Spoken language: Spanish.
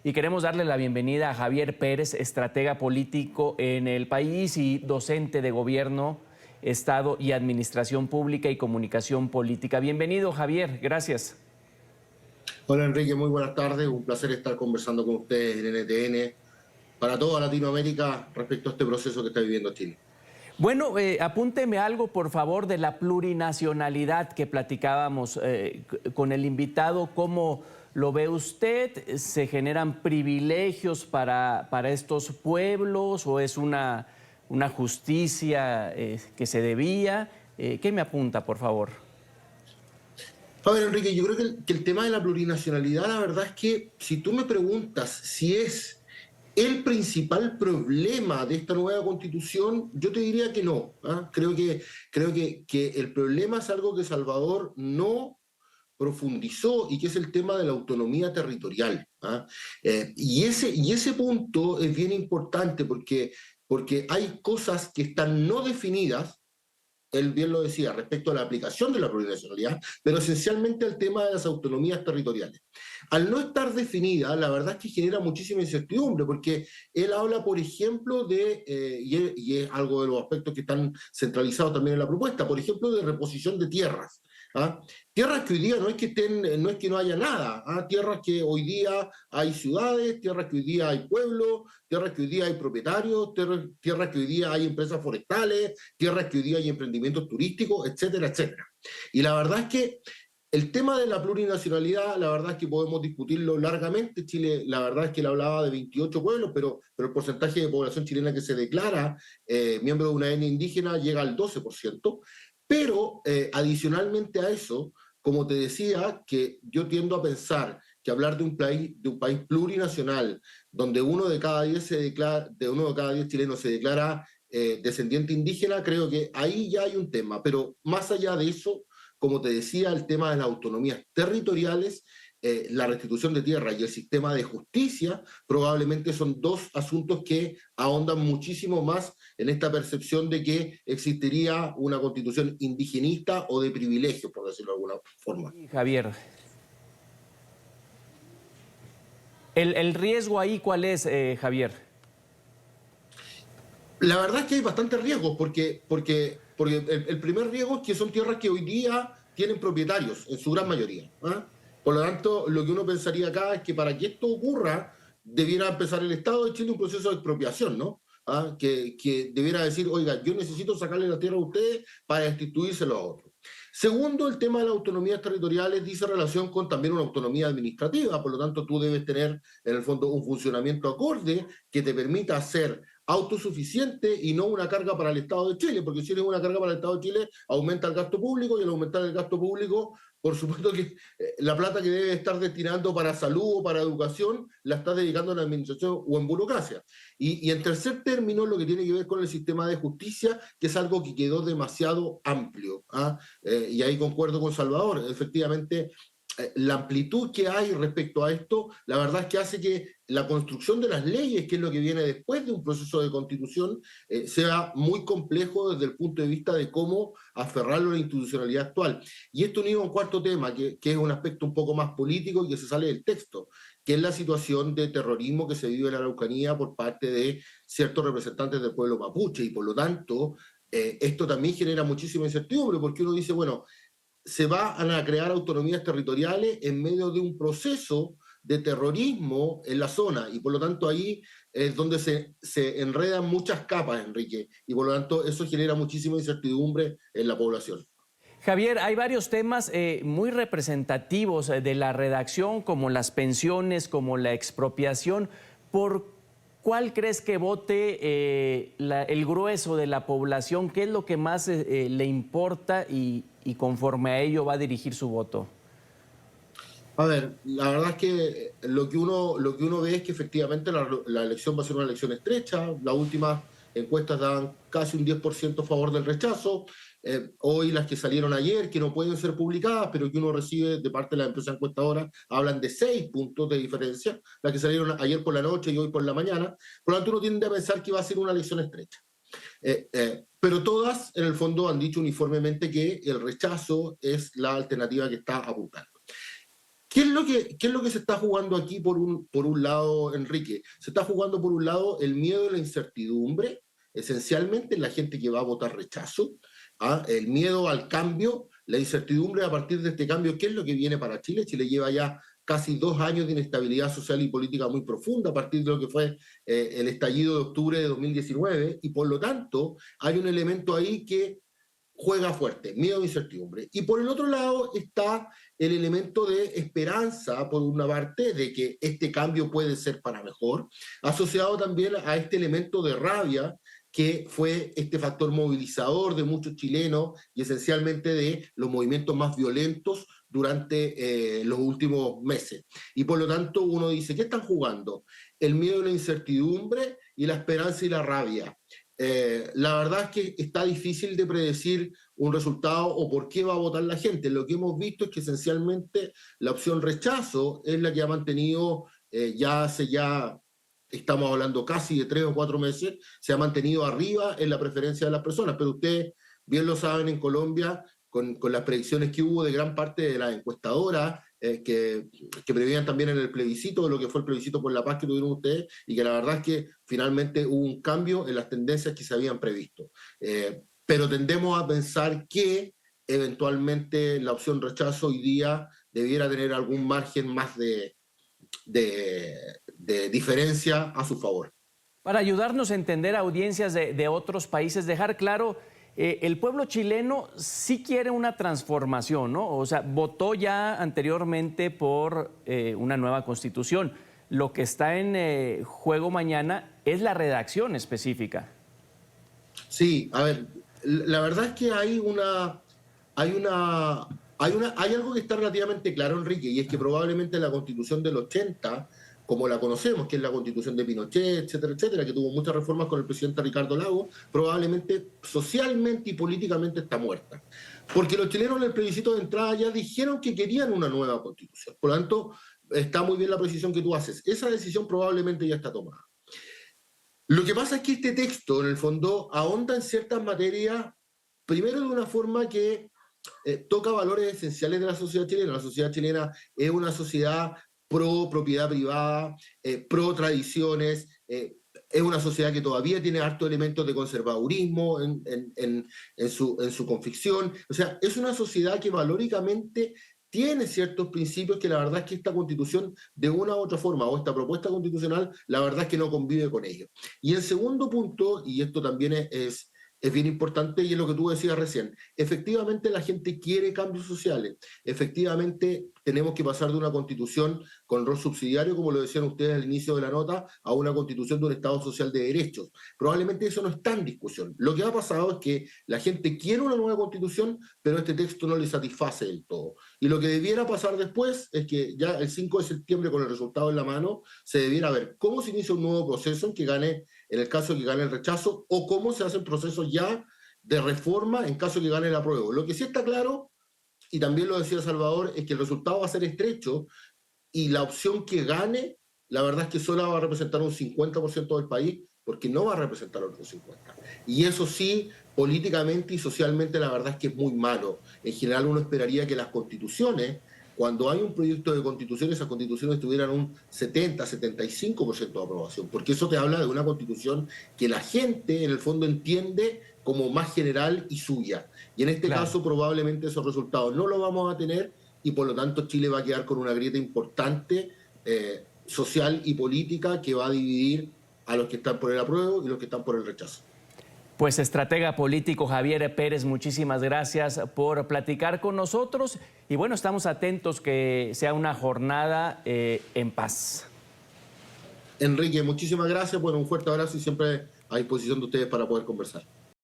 y queremos darle la bienvenida a Javier Pérez, estratega político en el país y docente de Gobierno, Estado y Administración Pública y Comunicación Política. Bienvenido, Javier. Gracias. Hola Enrique, muy buenas tardes. Un placer estar conversando con ustedes en NTN para toda Latinoamérica respecto a este proceso que está viviendo Chile. Bueno, apúnteme algo, por favor, de la plurinacionalidad que platicábamos con el invitado. ¿Cómo lo ve usted? ¿Se generan privilegios para estos pueblos o es una justicia que se debía? ¿Qué me apunta, por favor? A ver, Enrique, yo creo que el tema de la plurinacionalidad, la verdad es que si tú me preguntas si es el principal problema de esta nueva constitución, yo te diría que no. ¿Ah? Creo que el problema es algo que Salvador no profundizó y que es el tema de la autonomía territorial. ¿Ah? Y ese punto es bien importante porque hay cosas que están no definidas. Él bien lo decía, respecto a la aplicación de la plurinacionalidad, pero esencialmente al tema de las autonomías territoriales. Al no estar definida, la verdad es que genera muchísima incertidumbre, porque él habla, por ejemplo, y es algo de los aspectos que están centralizados también en la propuesta, por ejemplo, de reposición de tierras. ¿Ah? Tierras que hoy día no es que no haya nada, ¿ah? Tierras que hoy día hay ciudades, tierras que hoy día hay pueblos, tierras que hoy día hay propietarios, tierras que hoy día hay empresas forestales, tierras que hoy día hay emprendimientos turísticos, etcétera, etcétera. Y la verdad es que el tema de la plurinacionalidad, la verdad es que podemos discutirlo largamente. Chile, la verdad es que él hablaba de 28 pueblos, pero el porcentaje de población chilena que se declara miembro de una etnia indígena llega al 12%. Pero adicionalmente a eso, como te decía, que yo tiendo a pensar que hablar de un país plurinacional, donde uno de cada 10 chilenos se declara descendiente indígena, creo que ahí ya hay un tema. Pero más allá de eso, como te decía, el tema de las autonomías territoriales, la restitución de tierra y el sistema de justicia probablemente son dos asuntos que ahondan muchísimo más en esta percepción de que existiría una constitución indigenista o de privilegios, por decirlo de alguna forma. Javier, ¿el riesgo ahí cuál es, Javier? La verdad es que hay bastantes riesgos, porque el primer riesgo es que son tierras que hoy día tienen propietarios, en su gran mayoría. ¿Ah? Por lo tanto, lo que uno pensaría acá es que para que esto ocurra, debiera empezar el Estado de Chile un proceso de expropiación, ¿no? ¿Ah? Que debiera decir, oiga, yo necesito sacarle la tierra a ustedes para destituírselo a otros. Segundo, el tema de las autonomías territoriales dice relación con también una autonomía administrativa, por lo tanto tú debes tener en el fondo un funcionamiento acorde que te permita ser autosuficiente y no una carga para el Estado de Chile, porque si eres una carga para el Estado de Chile, aumenta el gasto público y al aumentar el gasto público, por supuesto que la plata que debe estar destinando para salud o para educación la estás dedicando en administración o en burocracia. Y en tercer término, lo que tiene que ver con el sistema de justicia, que es algo que quedó demasiado amplio. ¿Ah? Y ahí concuerdo con Salvador, efectivamente la amplitud que hay respecto a esto, la verdad es que hace que la construcción de las leyes, que es lo que viene después de un proceso de constitución, sea muy complejo desde el punto de vista de cómo aferrarlo a la institucionalidad actual. Y esto unido a un cuarto tema, que es un aspecto un poco más político y que se sale del texto, que es la situación de terrorismo que se vive en la Araucanía por parte de ciertos representantes del pueblo mapuche, y por lo tanto, esto también genera muchísima incertidumbre, porque uno dice, bueno, se van a crear autonomías territoriales en medio de un proceso de terrorismo en la zona, y por lo tanto ahí es donde se enredan muchas capas, Enrique, y por lo tanto eso genera muchísima incertidumbre en la población. Javier, hay varios temas muy representativos de la redacción, como las pensiones, como la expropiación. ¿Por cuál crees que vote el grueso de la población? ¿Qué es lo que más le importa y conforme a ello va a dirigir su voto? A ver, la verdad es que lo que uno ve es que efectivamente la elección va a ser una elección estrecha. Las últimas encuestas daban casi un 10% a favor del rechazo. Hoy las que salieron ayer, que no pueden ser publicadas, pero que uno recibe de parte de la empresa encuestadora, hablan de 6 puntos de diferencia, las que salieron ayer por la noche y hoy por la mañana. Por lo tanto, uno tiende a pensar que va a ser una elección estrecha. Pero todas, en el fondo, han dicho uniformemente que el rechazo es la alternativa que está apuntando. qué es lo que se está jugando aquí por un lado, Enrique? Se está jugando por un lado el miedo y la incertidumbre, esencialmente la gente que va a votar rechazo, el miedo al cambio, la incertidumbre a partir de este cambio, ¿qué es lo que viene para Chile? Chile lleva ya casi 2 años de inestabilidad social y política muy profunda a partir de lo que fue el estallido de octubre de 2019, y por lo tanto hay un elemento ahí que juega fuerte, miedo e incertidumbre. Y por el otro lado está el elemento de esperanza, por una parte, de que este cambio puede ser para mejor, asociado también a este elemento de rabia que fue este factor movilizador de muchos chilenos y esencialmente de los movimientos más violentos durante los últimos meses. Y por lo tanto uno dice, ¿qué están jugando? El miedo y la incertidumbre y la esperanza y la rabia. La verdad es que está difícil de predecir un resultado o por qué va a votar la gente. Lo que hemos visto es que esencialmente la opción rechazo es la que ha mantenido ya estamos hablando casi de 3 o 4 meses, se ha mantenido arriba en la preferencia de las personas. Pero ustedes bien lo saben, en Colombia, con las predicciones que hubo de gran parte de las encuestadoras, que preveían también en el plebiscito, de lo que fue el plebiscito por la paz que tuvieron ustedes, y que la verdad es que finalmente hubo un cambio en las tendencias que se habían previsto. Pero tendemos a pensar que eventualmente la opción rechazo hoy día debiera tener algún margen más de diferencia a su favor. Para ayudarnos a entender audiencias de otros países, dejar claro, el pueblo chileno sí quiere una transformación, ¿no? O sea, votó ya anteriormente por una nueva constitución. Lo que está en juego mañana es la redacción específica. Sí, a ver, la verdad es que hay algo que está relativamente claro, Enrique, y es que probablemente la Constitución del 80, como la conocemos, que es la Constitución de Pinochet, etcétera, etcétera, que tuvo muchas reformas con el presidente Ricardo Lagos, probablemente socialmente y políticamente está muerta. Porque los chilenos en el plebiscito de entrada ya dijeron que querían una nueva Constitución. Por lo tanto, está muy bien la precisión que tú haces. Esa decisión probablemente ya está tomada. Lo que pasa es que este texto, en el fondo, ahonda en ciertas materias, primero de una forma que toca valores esenciales de la sociedad chilena. La sociedad chilena es una sociedad pro propiedad privada, pro tradiciones, es una sociedad que todavía tiene hartos elementos de conservadurismo en su convicción. O sea, es una sociedad que valóricamente tiene ciertos principios que la verdad es que esta constitución, de una u otra forma, o esta propuesta constitucional, la verdad es que no convive con ellos. Y el segundo punto, y esto también es bien importante, y es lo que tú decías recién, efectivamente la gente quiere cambios sociales, efectivamente tenemos que pasar de una constitución con rol subsidiario, como lo decían ustedes al inicio de la nota, a una constitución de un Estado social de derechos. Probablemente eso no está en discusión. Lo que ha pasado es que la gente quiere una nueva constitución, pero este texto no le satisface del todo. Y lo que debiera pasar después es que ya el 5 de septiembre, con el resultado en la mano, se debiera ver cómo se inicia un nuevo proceso en el caso de que gane el rechazo, o cómo se hacen procesos ya de reforma en caso de que gane el apruebo. Lo que sí está claro, y también lo decía Salvador, es que el resultado va a ser estrecho y la opción que gane, la verdad es que solo va a representar un 50% del país, porque no va a representar otro 50%. Y eso sí, políticamente y socialmente, la verdad es que es muy malo. En general uno esperaría que las constituciones, cuando hay un proyecto de constitución, esas constituciones tuvieran un 70-75% de aprobación, porque eso te habla de una constitución que la gente en el fondo entiende como más general y suya. Y en este caso probablemente esos resultados no los vamos a tener, y por lo tanto Chile va a quedar con una grieta importante social y política que va a dividir a los que están por el apruebo y los que están por el rechazo. Pues estratega político Javier Pérez, muchísimas gracias por platicar con nosotros y bueno, estamos atentos que sea una jornada en paz. Enrique, muchísimas gracias, bueno, un fuerte abrazo y siempre a disposición de ustedes para poder conversar.